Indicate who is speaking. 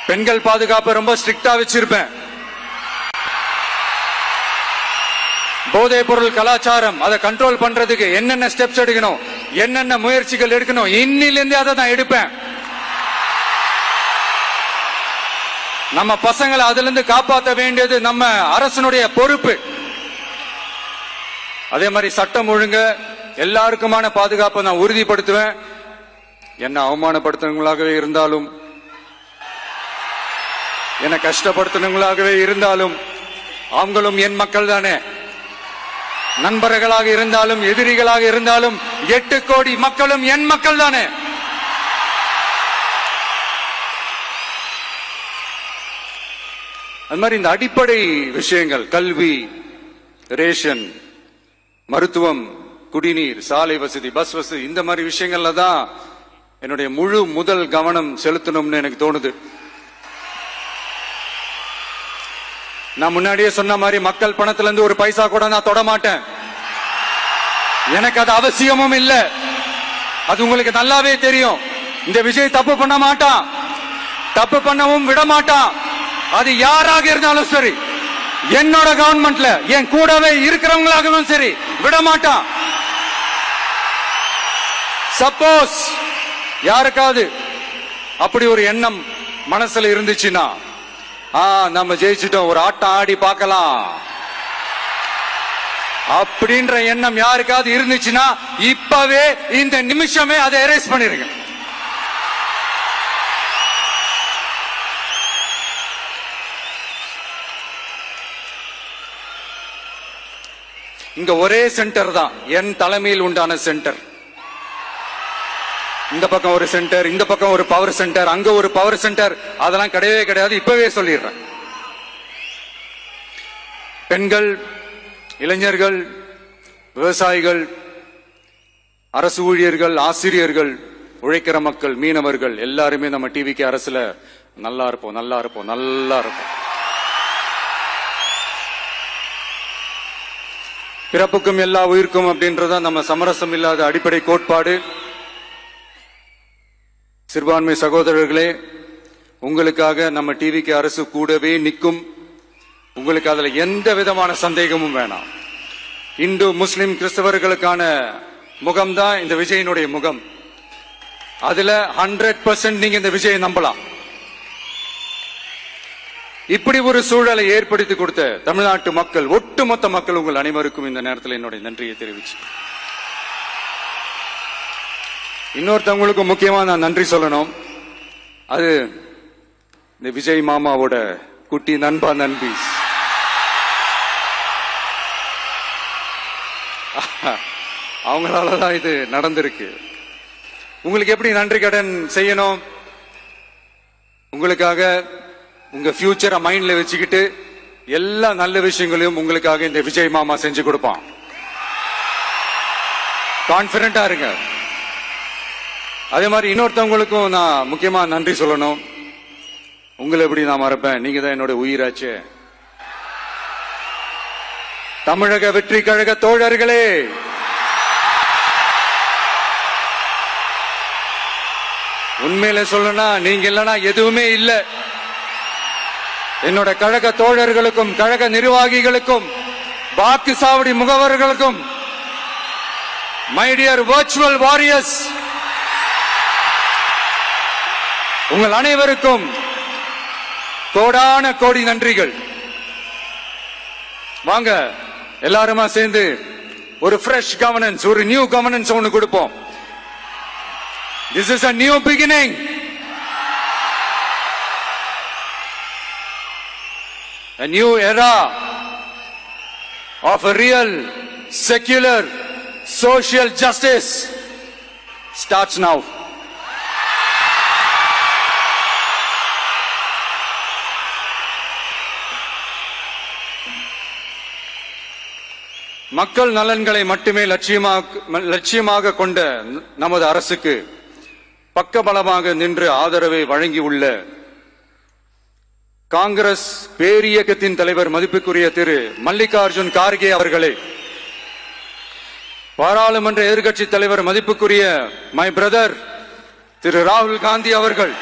Speaker 1: பெண்கள் பாதுகாப்பை ரொம்ப ஸ்ட்ரிக்டா வச்சிருப்பேன். போதைப் பொருள் கலாச்சாரம் அதை கண்ட்ரோல் பண்றதுக்கு என்னென்ன ஸ்டெப்ஸ் எடுக்கணும், என்னென்ன முயற்சிகள் எடுக்கணும், இன்னிலிருந்து அதை நான் எடுப்பேன். நம்ம பசங்களை அதுல இருந்து காப்பாற்ற வேண்டியது நம்ம அரசனுடைய பொறுப்பு. அதே மாதிரி சட்டம் ஒழுங்கு எல்லாருக்குமான பாதுகாப்பை நான் உறுதிப்படுத்துவேன். என்ன அவமானப்படுத்துறவங்களாகவே இருந்தாலும், என்ன கஷ்டப்படுத்துறவங்களாகவே இருந்தாலும், அவங்களும் என் மக்கள் தானே. நண்பர்களாக இருந்தாலும் எதிரிகளாக இருந்தாலும் 8 கோடி மக்களும் என் மக்கள் தானே. அது மாதிரி இந்த அடிப்படை விஷயங்கள், கல்வி, ரேஷன், மருத்துவம், குடிநீர், சாலை வசதி, பஸ் வசதி, இந்த மாதிரி விஷயங்கள்ல தான் என்னுடைய முதல் கவனம் செலுத்தணும்னு எனக்கு தோணுது. நான் முன்னாடியே சொன்ன மாதிரி மக்கள் பணத்துல இருந்து ஒரு பைசா கூட நான் தொட மாட்டேன். எனக்கு அது அவசியமும் இல்ல. அது உங்களுக்கு நல்லாவே தெரியும். இந்த விஜய் தப்பு பண்ண மாட்டான், தப்பு பண்ணவும் விட மாட்டான். அது யாராக இருந்தாலும் சரி, என்னோட கவர்மெண்ட்ல என் கூடவே இருக்கிறவங்களாகவும் சரி, விட மாட்டான். சப்போஸ் யாருக்காவது அப்படி ஒரு எண்ணம் மனசுல இருந்துச்சுன்னா, நம்ம ஜெயிச்சிட்டோம், ஒரு ஆட்டம் ஆடி பார்க்கலாம் அப்படின்ற எண்ணம் யாருக்காவது இருந்துச்சுன்னா இப்பவே இந்த நிமிஷமே அதை எரேஸ் பண்ணிருங்க. இங்க ஒரே சென்டர் தான், என் தலைமையில் உண்டான சென்டர். இந்த பக்கம் ஒரு சென்டர், இந்த பக்கம் ஒரு பவர் சென்டர், அங்க ஒரு பவர் சென்டர், அதெல்லாம் கிடையவே கிடையாது. இப்பவே சொல்லிடுறேன். பெண்கள், இளைஞர்கள், விவசாயிகள், அரசு ஊழியர்கள், ஆசிரியர்கள், உழைக்கிற மக்கள், மீனவர்கள் எல்லாருமே நம்ம டிவிக்கு அரசுல நல்லா இருப்போம், நல்லா இருப்போம், நல்லா இருப்போம். பிறப்புக்கும் எல்லா உயிர்க்கும் அப்படின்றத நம்ம சமரசம் இல்லாத அடிப்படை கோட்பாடு. சிறுபான்மை சகோதரர்களே, உங்களுக்காக நம்ம டிவிக்கு அரசு கூடவே நிற்கும். உங்களுக்கு அதுல எந்த விதமான சந்தேகமும் வேணாம். இந்து, முஸ்லிம், கிறிஸ்தவர்களுக்கான முகம்தான் இந்த விஜயனுடைய முகம். அதுல 100% நீங்க இந்த விஜயை நம்பலாம். இப்படி ஒரு சூழலை ஏற்படுத்தி கொடுத்த தமிழ்நாட்டு மக்கள், ஒட்டுமொத்த மக்கள், உங்கள் அனைவருக்கும் இந்த நேரத்தில் என்னுடைய நன்றியை தெரிவிச்சு, இன்னொருத்தவங்களுக்கு முக்கியமா நான் நன்றி சொல்லணும். அது இந்த விஜய் மாமாவோட குட்டி நண்பா, நண்பி. அவங்களாலதான் இது நடந்திருக்கு. உங்களுக்கு எப்படி நன்றி கடன் செய்யணும்? உங்களுக்காக உங்க ஃபியூச்சரை மைண்ட்ல வச்சுக்கிட்டு எல்லா நல்ல விஷயங்களையும் உங்களுக்காக இந்த விஜய் மாமா செஞ்சு கொடுப்பான். கான்பிடண்டா இருங்க. அதே மாதிரி இன்னொருத்தவங்களுக்கும் நான் முக்கியமா நன்றி சொல்லணும். உங்களை எப்படி நான் மறப்பேன்? நீங்க தான் என்னோட உயிராச்சு. தமிழக வெற்றி கழக தோழர்களே, உண்மையில சொல்லணும்னா நீங்க இல்லைன்னா எதுவுமே இல்லை. என்னோட கழக தோழர்களுக்கும், கழக நிர்வாகிகளுக்கும், வாக்கு சாவடி முகவர்களுக்கும், மை டியர் வர்ச்சுவல் வாரியர்ஸ், உங்கள் அனைவருக்கும் கோடான கோடி நன்றிகள். வாங்க எல்லாருமா சேர்ந்து ஒரு ஃப்ரெஷ் கவர்னன்ஸ், ஒரு நியூ கவர்னன்ஸ் ஒன்னு கொடுப்போம். This is a new beginning. A new era of a real, secular, social justice starts now. மக்கள் நலன்களை மட்டுமே லட்சியமாக கொண்ட நமது அரசுக்கு பக்கபலமாக நின்று ஆதரவை வழங்கியுள்ள காங்கிரஸ் பேரியக்கத்தின் தலைவர் மதிப்புக்குரிய திரு மல்லிகார்ஜுன் கார்கே அவர்களே, பாராளுமன்ற எதிர்க்கட்சி தலைவர் மதிப்புக்குரிய மை பிரதர் திரு ராகுல் காந்தி அவர்கள்,